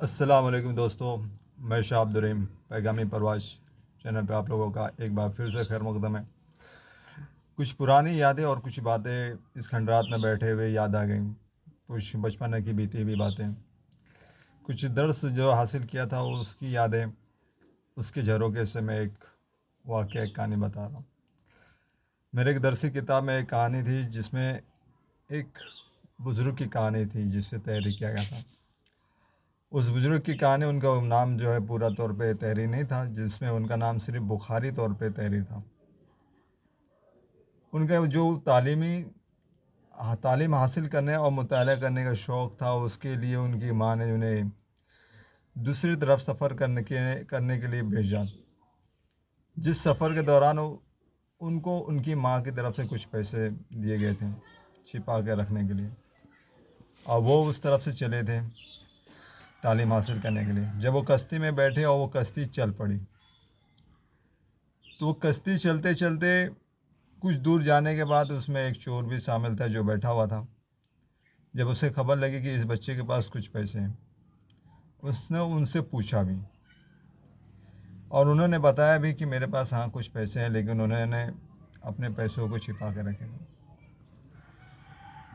السلام علیکم دوستو، میں شاہ عبدالرحیم پیغامی پرواز چینل پہ آپ لوگوں کا ایک بار پھر سے خیر مقدم ہے۔ کچھ پرانی یادیں اور کچھ باتیں اس کھنڈرات میں بیٹھے ہوئے یاد آ گئیں، کچھ بچپن کی بیتی ہوئی باتیں، کچھ درس جو حاصل کیا تھا اس کی یادیں، اس کے جھروکے سے میں ایک واقعہ ایک کہانی بتا رہا ہوں۔ میرے ایک درسی کتاب میں ایک کہانی تھی جس میں ایک بزرگ کی کہانی تھی جس سے تحریر کیا گیا تھا۔ اس بزرگ کی کہانی، ان کا نام جو ہے پورا طور پہ تحریر نہیں تھا، جس میں ان کا نام صرف بخاری طور پہ تحریر تھا۔ ان کا جو تعلیم حاصل کرنے اور مطالعہ کرنے کا شوق تھا، اس کے لیے ان کی ماں نے انہیں دوسری طرف سفر کرنے کے لیے بھیجا۔ جس سفر کے دوران ان کو ان کی ماں کی طرف سے کچھ پیسے دیے گئے تھے چھپا کے رکھنے کے لیے، اور وہ اس طرف سے چلے تھے تعلیم حاصل کرنے کے لیے۔ جب وہ کشتی میں بیٹھے اور وہ کشتی چل پڑی، تو وہ کشتی چلتے چلتے کچھ دور جانے کے بعد اس میں ایک چور بھی شامل تھا جو بیٹھا ہوا تھا۔ جب اسے خبر لگی کہ اس بچے کے پاس کچھ پیسے ہیں، اس نے ان سے پوچھا بھی، اور انہوں نے بتایا بھی کہ میرے پاس کچھ پیسے ہیں، لیکن انہوں نے اپنے پیسوں کو چھپا کے رکھے تھے۔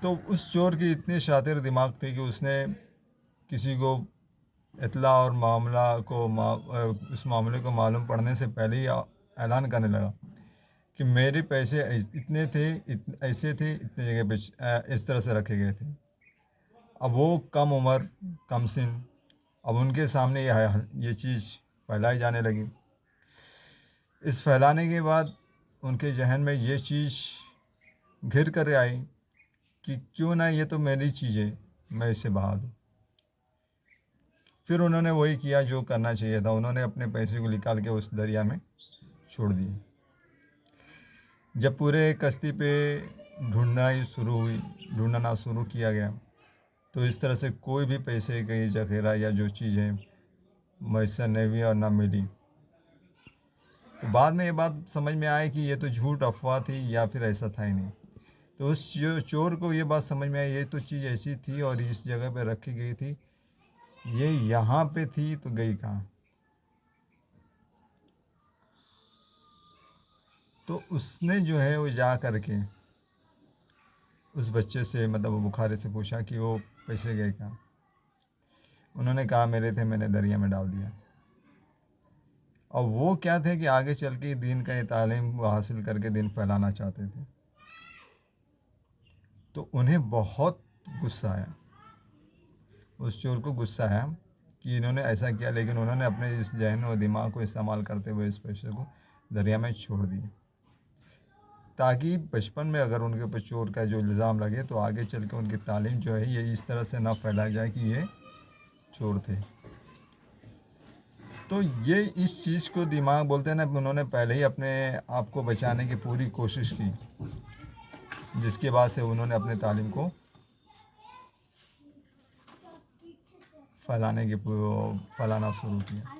تو اس چور کی اتنی شاطر دماغ تھی کہ اس نے کسی کو اطلاع اور اس معاملے کو معلوم پڑنے سے پہلے ہی اعلان کرنے لگا کہ میرے پیسے اتنے تھے، ایسے تھے، اتنے جگہ پہ اس طرح سے رکھے گئے تھے۔ اب وہ کم عمر، کم سن، اب ان کے سامنے یہ چیز پھیلائی جانے لگی۔ اس پھیلانے کے بعد ان کے ذہن میں یہ چیز گھر کر آئی کہ کیوں نہ یہ تو میری چیز ہے، میں اسے بہا دوں۔ پھر انہوں نے وہی کیا جو کرنا چاہیے تھا، انہوں نے اپنے پیسے کو نکال کے اس دریا میں چھوڑ دیے۔ جب پورے کشتی پہ ڈھونڈنا شروع کیا گیا، تو اس طرح سے کوئی بھی پیسے کی ذخیرہ یا جو چیزیں میسر نہیں ہوئی اور نہ ملی۔ تو بعد میں یہ بات سمجھ میں آئی کہ یہ تو جھوٹ افواہ تھی یا پھر ایسا تھا ہی نہیں۔ تو اس چور کو یہ بات سمجھ میں آئی، یہ تو چیز ایسی تھی اور اس جگہ پہ رکھی گئی تھی، یہ یہاں پہ تھی تو گئی کہاں؟ تو اس نے جو ہے وہ جا کر کے اس بچے سے وہ بخاری سے پوچھا کہ وہ پیسے گئے کہاں؟ انہوں نے کہا میرے تھے، میں نے دریا میں ڈال دیا۔ اور وہ کیا تھے کہ آگے چل کے دین کا یہ تعلیم حاصل کر کے دین پھیلانا چاہتے تھے۔ تو انہیں بہت غصہ آیا، اس چور کو غصہ آیا کہ انہوں نے ایسا کیا، لیکن انہوں نے اپنے اس ذہن و دماغ کو استعمال کرتے ہوئے اس پیسے کو دریا میں چھوڑ دیے، تاکہ بچپن میں اگر ان کے اوپر چور کا جو الزام لگے تو آگے چل کے ان کی تعلیم جو ہے یہ اس طرح سے نہ پھیلائی جائے کہ یہ چور تھے۔ تو یہ اس چیز کو دماغ بولتے ہیں نا، انہوں نے پہلے ہی اپنے آپ کو بچانے کی پوری کوشش کی، جس کے بعد سے انہوں نے اپنے تعلیم کو پھیلانا شروع کیا۔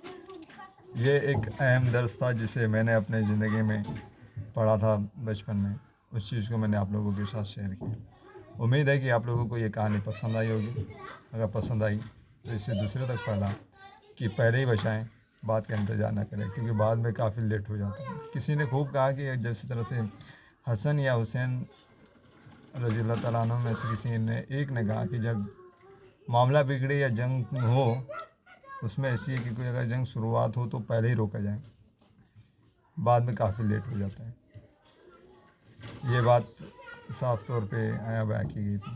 یہ ایک اہم درس تھا جسے میں نے اپنے زندگی میں پڑھا تھا بچپن میں، اس چیز کو میں نے آپ لوگوں کے ساتھ شیئر کیا۔ امید ہے کہ آپ لوگوں کو یہ کہانی پسند آئی ہوگی۔ اگر پسند آئی تو اسے دوسرے تک پھیلائیں کہ پہلے ہی بچائیں، بات کا انتظار نہ کریں، کیونکہ بعد میں کافی لیٹ ہو جاتا ہے۔ کسی نے خوب کہا کہ جس طرح سے حسن یا حسین رضی اللہ تعالیٰ عنہ میں سے کسی نے کہا کہ جب معاملہ بگڑے یا جنگ ہو، اس میں ایسی ہے کہ کوئی اگر جنگ شروعات ہو تو پہلے ہی روکا جائے، بعد میں کافی لیٹ ہو جاتا ہے۔ یہ بات صاف طور پہ بیان کی گئی تھی۔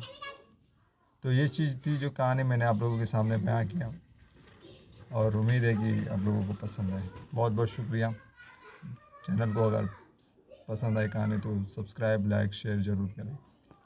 تو یہ چیز تھی جو کہانی میں نے آپ لوگوں کے سامنے بیان کیا، اور امید ہے کہ آپ لوگوں کو پسند آئے۔ بہت بہت شکریہ۔ چینل کو اگر پسند آئے کہانی تو سبسکرائب، لائک، شیئر ضرور کریں۔